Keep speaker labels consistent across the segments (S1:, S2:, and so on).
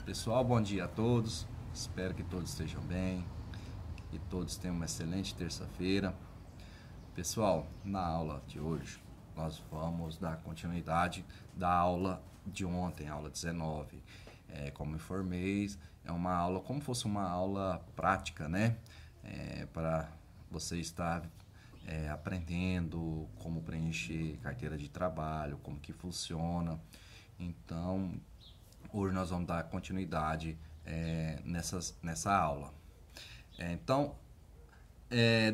S1: Pessoal, bom dia a todos. Espero que todos estejam bem, que todos tenham uma excelente terça-feira. Pessoal, na aula de hoje, nós vamos dar continuidade da aula de ontem, aula 19. Como informei, é uma aula como fosse uma aula prática, né? Para você estar aprendendo como preencher carteira de trabalho, como que funciona. Então, hoje nós vamos dar continuidade nessa aula.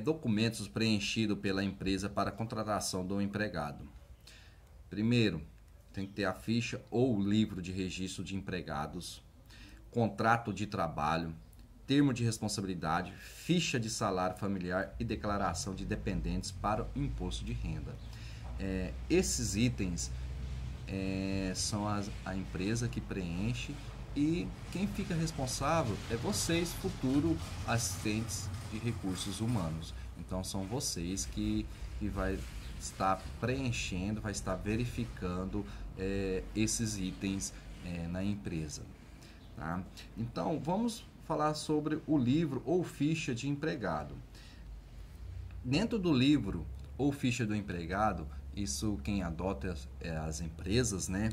S1: Documentos preenchidos pela empresa para contratação do empregado. Primeiro, tem que ter a ficha ou livro de registro de empregados, contrato de trabalho, termo de responsabilidade, ficha de salário familiar e declaração de dependentes para o imposto de renda. Esses itens são a empresa que preenche, e quem fica responsável é vocês, futuro assistentes de recursos humanos. Então são vocês que vai estar preenchendo, vai estar verificando esses itens na empresa, tá? Então vamos falar sobre o livro ou ficha de empregado. Dentro do livro ou ficha do empregado, isso quem adota as empresas, né?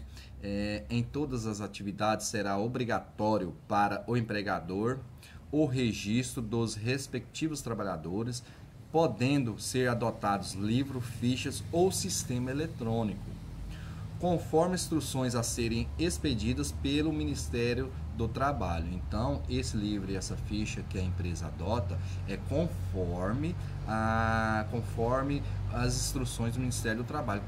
S1: Em todas as atividades será obrigatório para o empregador o registro dos respectivos trabalhadores, podendo ser adotados livro, fichas ou sistema eletrônico, conforme instruções a serem expedidas pelo Ministério do Trabalho. Então, esse livro e essa ficha que a empresa adota é conforme as instruções do Ministério do Trabalho,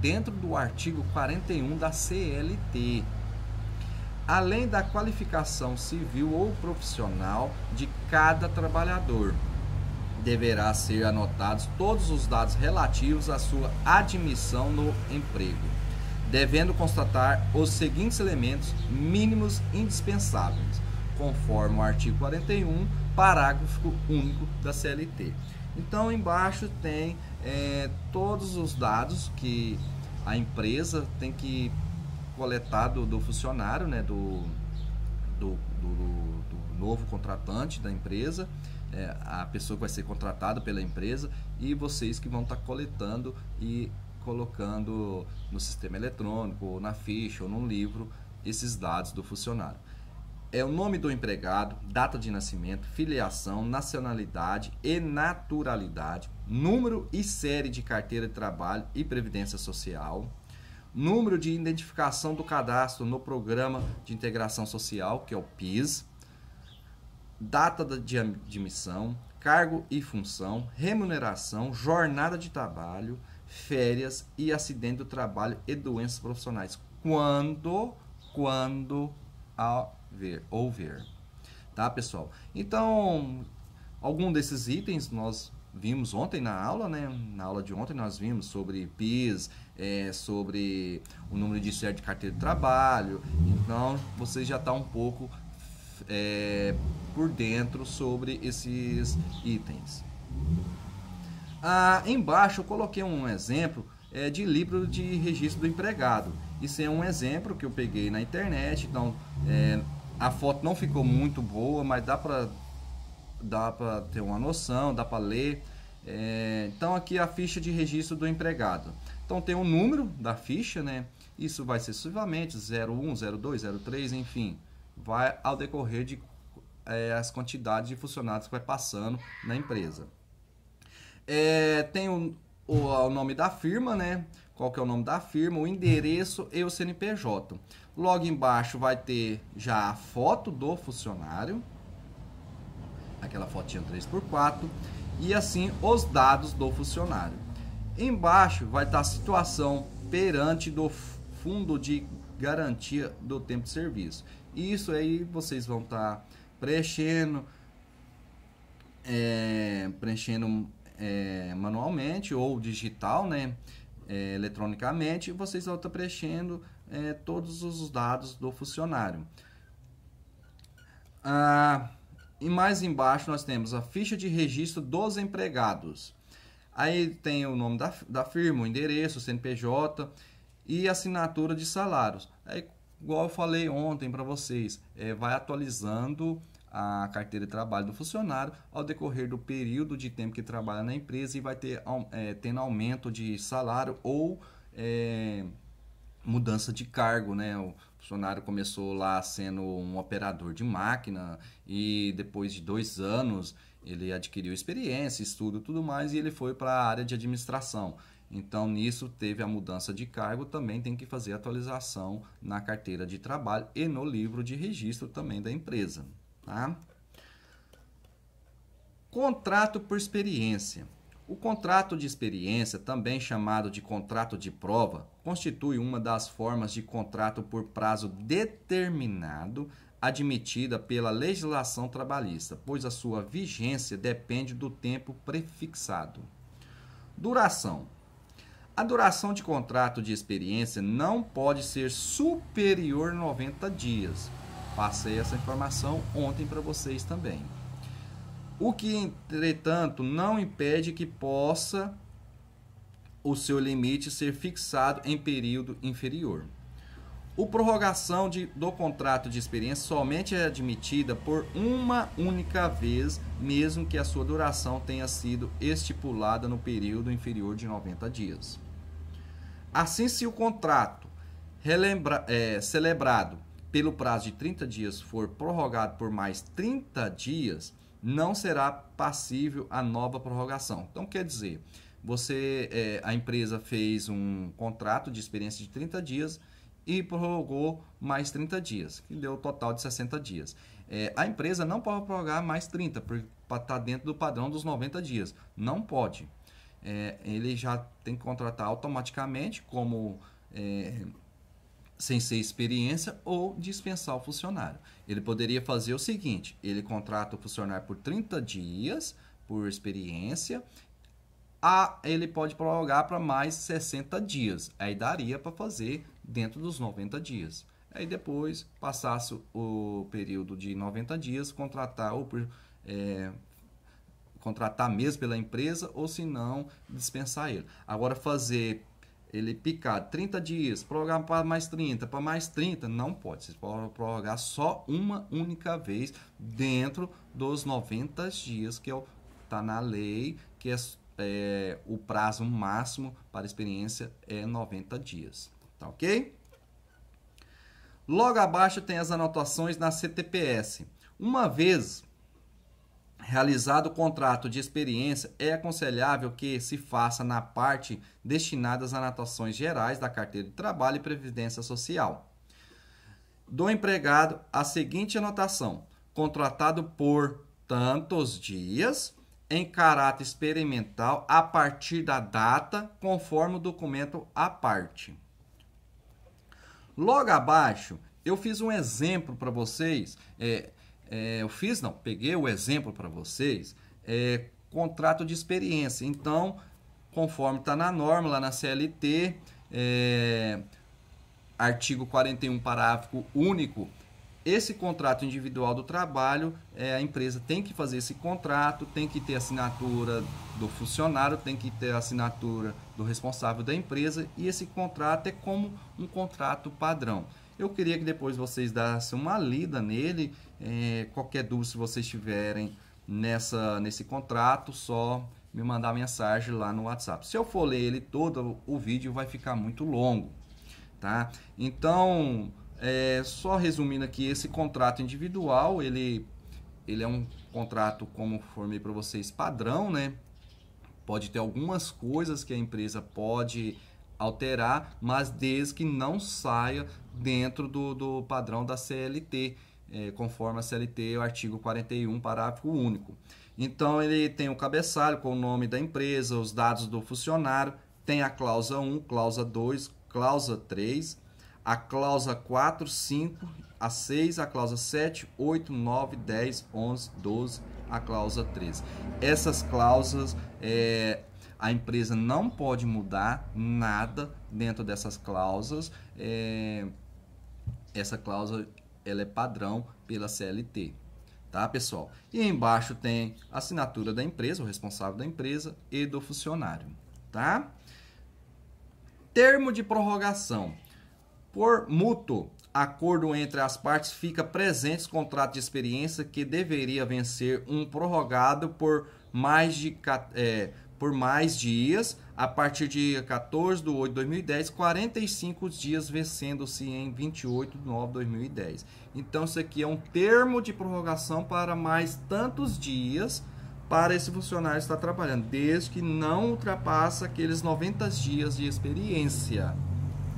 S1: dentro do artigo 41 da CLT. Além da qualificação civil ou profissional de cada trabalhador, deverá ser anotados todos os dados relativos à sua admissão no emprego, devendo constatar os seguintes elementos mínimos indispensáveis, conforme o artigo 41, parágrafo único da CLT. Então, embaixo tem todos os dados que a empresa tem que coletar do funcionário, né, do novo contratante da empresa, a pessoa que vai ser contratada pela empresa, e vocês que vão estar coletando e colocando no sistema eletrônico, ou na ficha, ou no livro, esses dados do funcionário. O nome do empregado, data de nascimento, filiação, nacionalidade e naturalidade, número e série de carteira de trabalho e previdência social, número de identificação do cadastro no Programa de Integração Social, que é o PIS, data de admissão, cargo e função, remuneração, jornada de trabalho, férias e acidente do trabalho e doenças profissionais, quando houver. Tá, pessoal? Então, algum desses itens nós vimos ontem na aula, né? Na aula de ontem nós vimos sobre PIS, sobre o número de série de carteira de trabalho. Então, você já está um pouco por dentro sobre esses itens. Embaixo eu coloquei um exemplo de livro de registro do empregado. Isso é um exemplo que eu peguei na internet. Então, a foto não ficou muito boa, mas dá para ter uma noção, dá para ler. Então, aqui a ficha de registro do empregado. Então, tem o número da ficha, né? Isso vai ser sucessivamente 01, 02, 03, enfim, vai ao decorrer de as quantidades de funcionários que vai passando na empresa. Tem o nome da firma, né? Qual que é o nome da firma, o endereço e o CNPJ. Logo embaixo vai ter já a foto do funcionário, aquela fotinha 3x4, e assim os dados do funcionário. Embaixo vai estar a situação perante do Fundo de Garantia do Tempo de Serviço. Isso aí vocês vão estar preenchendo manualmente ou digital, né? Eletronicamente, vocês vão estar preenchendo todos os dados do funcionário. E mais embaixo nós temos a ficha de registro dos empregados. Aí tem o nome da firma, o endereço, o CNPJ e assinatura de salários. Aí igual eu falei ontem para vocês, vai atualizando a carteira de trabalho do funcionário ao decorrer do período de tempo que trabalha na empresa e vai tendo aumento de salário ou mudança de cargo, né? O funcionário começou lá sendo um operador de máquina e depois de 2 anos ele adquiriu experiência, estudo, tudo mais e ele foi para a área de administração. Então, nisso teve a mudança de cargo, também tem que fazer atualização na carteira de trabalho e no livro de registro também da empresa. Tá? Contrato por experiência. O contrato de experiência, também chamado de contrato de prova, constitui uma das formas de contrato por prazo determinado admitida pela legislação trabalhista, pois a sua vigência depende do tempo prefixado. Duração. A duração de contrato de experiência não pode ser superior a 90 dias. Passei essa informação ontem para vocês também. O que, entretanto, não impede que possa o seu limite ser fixado em período inferior. A prorrogação do contrato de experiência somente é admitida por uma única vez, mesmo que a sua duração tenha sido estipulada no período inferior de 90 dias. Assim, se o contrato celebrado pelo prazo de 30 dias for prorrogado por mais 30 dias, não será passível a nova prorrogação. Então, quer dizer, a empresa fez um contrato de experiência de 30 dias e prorrogou mais 30 dias, que deu o total de 60 dias. A empresa não pode prorrogar mais 30, para estar dentro do padrão dos 90 dias. Não pode. Ele já tem que contratar automaticamente como sem ser experiência ou dispensar o funcionário. Ele poderia fazer o seguinte, ele contrata o funcionário por 30 dias por experiência, ele pode prorrogar para mais 60 dias. Aí daria para fazer dentro dos 90 dias. Aí depois, passasse o período de 90 dias, contratar mesmo pela empresa ou se não, dispensar ele. Agora fazer ele picar 30 dias, prorrogar para mais 30, para mais 30, não pode. Você pode prorrogar só uma única vez dentro dos 90 dias, que está na lei, que o prazo máximo para experiência é 90 dias. Tá ok? Logo abaixo tem as anotações na CTPS. Uma vez realizado o contrato de experiência, é aconselhável que se faça na parte destinada às anotações gerais da carteira de trabalho e previdência social. Do empregado, a seguinte anotação: contratado por tantos dias, em caráter experimental, a partir da data, conforme o documento à parte. Logo abaixo, eu fiz um exemplo para vocês. Peguei o exemplo para vocês, contrato de experiência. Então, conforme está na norma, lá na CLT, artigo 41, parágrafo único, esse contrato individual do trabalho, a empresa tem que fazer esse contrato, tem que ter assinatura do funcionário, tem que ter assinatura do responsável da empresa, e esse contrato é como um contrato padrão. Eu queria que depois vocês dessem uma lida nele. Qualquer dúvida, se vocês tiverem nesse contrato, só me mandar mensagem lá no WhatsApp. Se eu for ler ele todo, o vídeo vai ficar muito longo, tá? Então, só resumindo aqui, esse contrato individual, ele é um contrato, como formei para vocês, padrão, né? Pode ter algumas coisas que a empresa pode alterar, mas desde que não saia dentro do padrão da CLT, conforme a CLT, o artigo 41, parágrafo único. Então, ele tem o cabeçalho com o nome da empresa, os dados do funcionário, tem a cláusula 1, cláusula 2, cláusula 3, a cláusula 4, 5, a 6, a cláusula 7, 8, 9, 10, 11, 12, a cláusula 13. Essas cláusulas, a empresa não pode mudar nada dentro dessas cláusulas. Essa cláusula ela é padrão pela CLT, tá, pessoal? E embaixo tem a assinatura da empresa, o responsável da empresa e do funcionário, tá? Termo de prorrogação. Por mútuo, acordo entre as partes, fica presente o contrato de experiência que deveria vencer um prorrogado por mais dias, a partir de 14 de 8 de 2010, 45 dias vencendo-se em 28 de 9 de 2010. Então, isso aqui é um termo de prorrogação para mais tantos dias para esse funcionário estar trabalhando, desde que não ultrapassa aqueles 90 dias de experiência,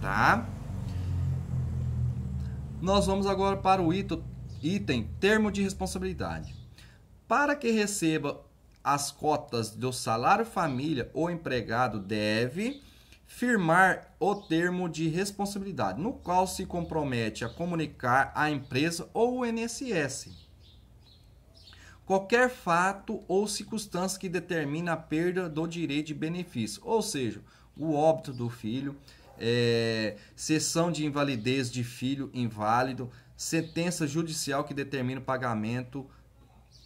S1: tá? Nós vamos agora para o item termo de responsabilidade. Para que receba as cotas do salário família, o empregado deve firmar o termo de responsabilidade, no qual se compromete a comunicar à empresa ou o INSS qualquer fato ou circunstância que determine a perda do direito de benefício, ou seja, o óbito do filho, cessão de invalidez de filho inválido, sentença judicial que determina o pagamento,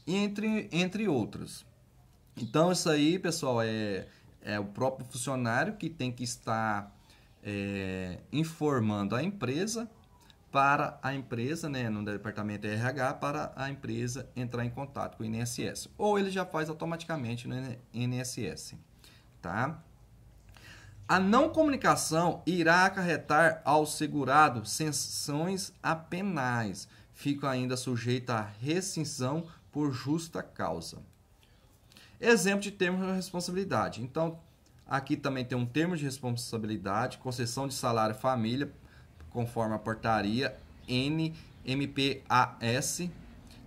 S1: entre outros. Então, isso aí, pessoal, é o próprio funcionário que tem que estar informando a empresa, para a empresa, né, no departamento RH, para a empresa entrar em contato com o INSS. Ou ele já faz automaticamente no INSS, tá? A não comunicação irá acarretar ao segurado sanções penais. Fica ainda sujeito à rescisão por justa causa. Exemplo de termo de responsabilidade. Então, aqui também tem um termo de responsabilidade, concessão de salário família, conforme a portaria NMPAS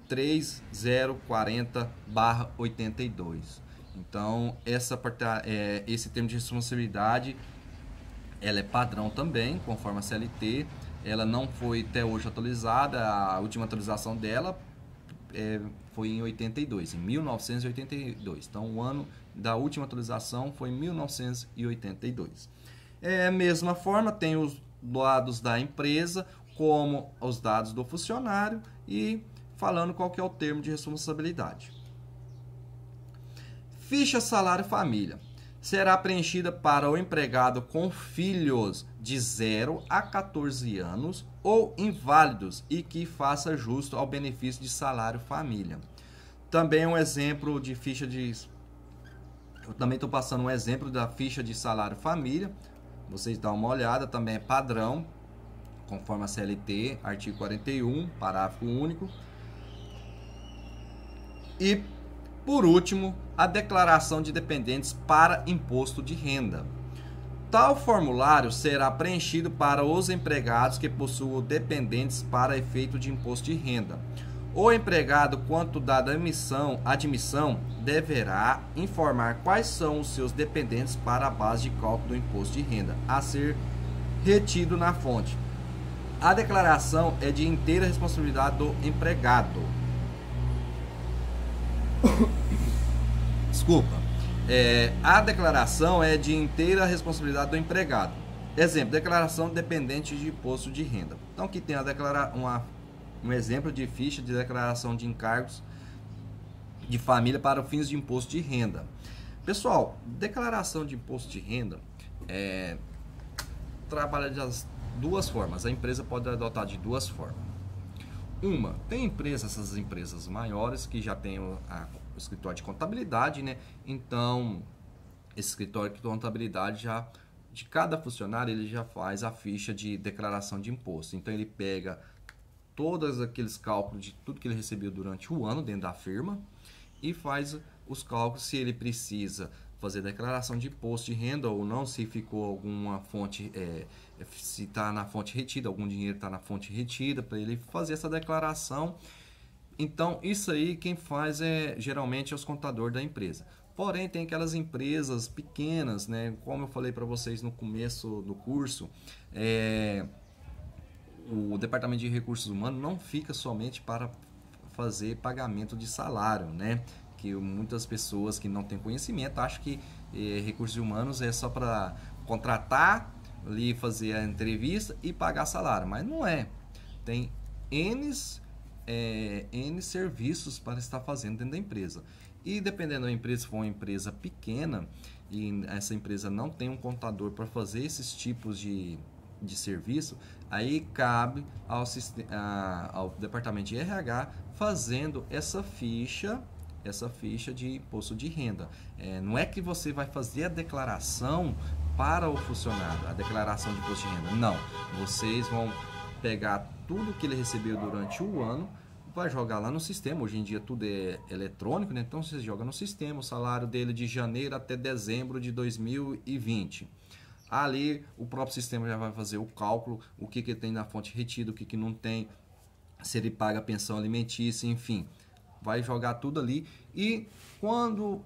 S1: 3040/82. Então, esse termo de responsabilidade, ela é padrão também, conforme a CLT. Ela não foi até hoje atualizada, a última atualização dela foi em 1982. Então, o ano da última atualização foi em 1982. Mesma forma, tem os dados da empresa, como os dados do funcionário e falando qual que é o termo de responsabilidade. Ficha salário família. Será preenchida para o empregado com filhos de 0 a 14 anos ou inválidos e que faça justo ao benefício de salário família. Também um exemplo de ficha de... Eu também estou passando um exemplo da ficha de salário família. Vocês dão uma olhada, também é padrão, conforme a CLT, artigo 41, parágrafo único. E, por último, a declaração de dependentes para imposto de renda. Tal formulário será preenchido para os empregados que possuam dependentes para efeito de imposto de renda. O empregado, quanto dada admissão, deverá informar quais são os seus dependentes para a base de cálculo do imposto de renda a ser retido na fonte. A declaração é de inteira responsabilidade do empregado. Desculpa. A declaração é de inteira responsabilidade do empregado. Exemplo, declaração dependente de imposto de renda. Então, aqui tem um exemplo de ficha de declaração de encargos de família para fins de imposto de renda. Pessoal, declaração de imposto de renda trabalha das duas formas. A empresa pode adotar de duas formas. Uma, tem essas empresas maiores que já tem o escritório de contabilidade, né? Então, esse escritório de contabilidade já, de cada funcionário, ele já faz a ficha de declaração de imposto. Então, ele pega todos aqueles cálculos de tudo que ele recebeu durante o ano dentro da firma e faz os cálculos se ele precisa fazer declaração de imposto de renda ou não, se ficou alguma fonte, se está na fonte retida, algum dinheiro está na fonte retida, para ele fazer essa declaração. Então, isso aí quem faz geralmente é os contadores da empresa. Porém, tem aquelas empresas pequenas, né? Como eu falei para vocês no começo do curso, o Departamento de Recursos Humanos não fica somente para fazer pagamento de salário, né? Que muitas pessoas que não têm conhecimento acham que recursos humanos é só para contratar, ali fazer a entrevista e pagar salário, mas não é. Tem N serviços para estar fazendo dentro da empresa. E dependendo da empresa, se for uma empresa pequena e essa empresa não tem um contador para fazer esses tipos de serviço, Aí cabe ao departamento de RH fazendo essa ficha de imposto de renda. Não é que você vai fazer a declaração para o funcionário, a declaração de imposto de renda. Não. Vocês vão pegar tudo que ele recebeu durante o ano, vai jogar lá no sistema. Hoje em dia tudo é eletrônico, né? Então você joga no sistema o salário dele de janeiro até dezembro de 2020. Ali o próprio sistema já vai fazer o cálculo, o que tem na fonte retida, o que não tem, se ele paga pensão alimentícia, enfim. Vai jogar tudo ali e quando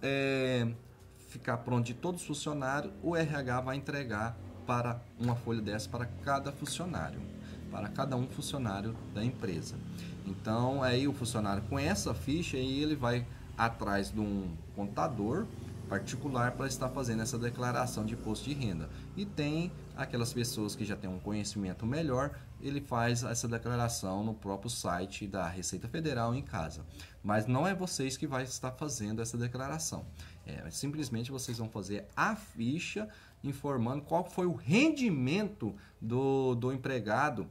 S1: ficar pronto de todos os funcionários, o RH vai entregar para uma folha dessa para cada funcionário, para cada um funcionário da empresa. Então aí o funcionário com essa ficha aí ele vai atrás de um contador particular para estar fazendo essa declaração de imposto de renda. E tem aquelas pessoas que já têm um conhecimento melhor, ele faz essa declaração no próprio site da Receita Federal em casa. Mas não é vocês que vai estar fazendo essa declaração. Simplesmente vocês vão fazer a ficha informando qual foi o rendimento do empregado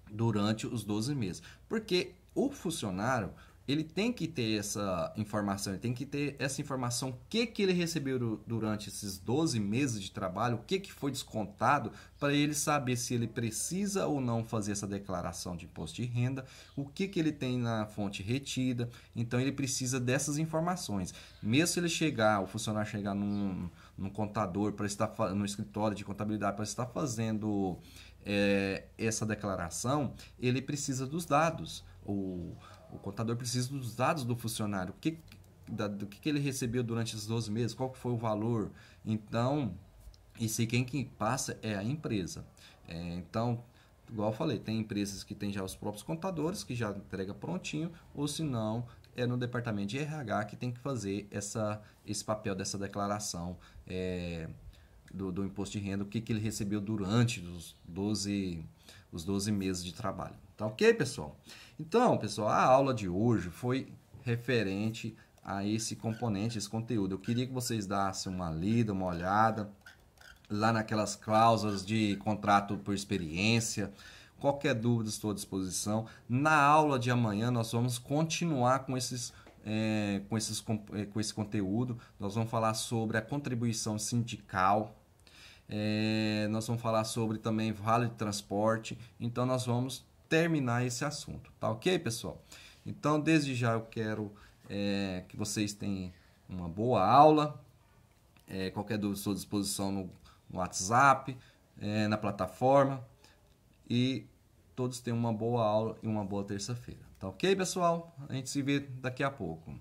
S1: durante os 12 meses. Porque o funcionário, ele tem que ter essa informação, ele tem que ter essa informação, o que ele recebeu durante esses 12 meses de trabalho, o que foi descontado, para ele saber se ele precisa ou não fazer essa declaração de imposto de renda, o que ele tem na fonte retida. Então ele precisa dessas informações. Mesmo se ele o funcionário chegar num contador para estar no escritório de contabilidade para estar fazendo essa declaração, ele precisa dos dados. O contador precisa dos dados do funcionário, do que ele recebeu durante esses 12 meses, qual que foi o valor. Então, isso aí quem que passa é a empresa. Então, igual eu falei, tem empresas que têm já os próprios contadores, que já entrega prontinho, ou se não, é no departamento de RH que tem que fazer esse papel dessa declaração do imposto de renda, o que ele recebeu durante os 12 meses de trabalho. Tá ok, pessoal? Então, pessoal, a aula de hoje foi referente a esse componente, esse conteúdo. Eu queria que vocês dessem uma lida, uma olhada lá naquelas cláusulas de contrato por experiência. Qualquer dúvida, estou à disposição. Na aula de amanhã, nós vamos continuar com esse conteúdo. Nós vamos falar sobre a contribuição sindical. Nós vamos falar sobre também vale de transporte. Então, nós vamos terminar esse assunto. Tá ok, pessoal? Então, desde já eu quero que vocês tenham uma boa aula. Qualquer dúvida, estou à disposição no WhatsApp, na plataforma. E todos tenham uma boa aula e uma boa terça-feira. Tá ok, pessoal? A gente se vê daqui a pouco.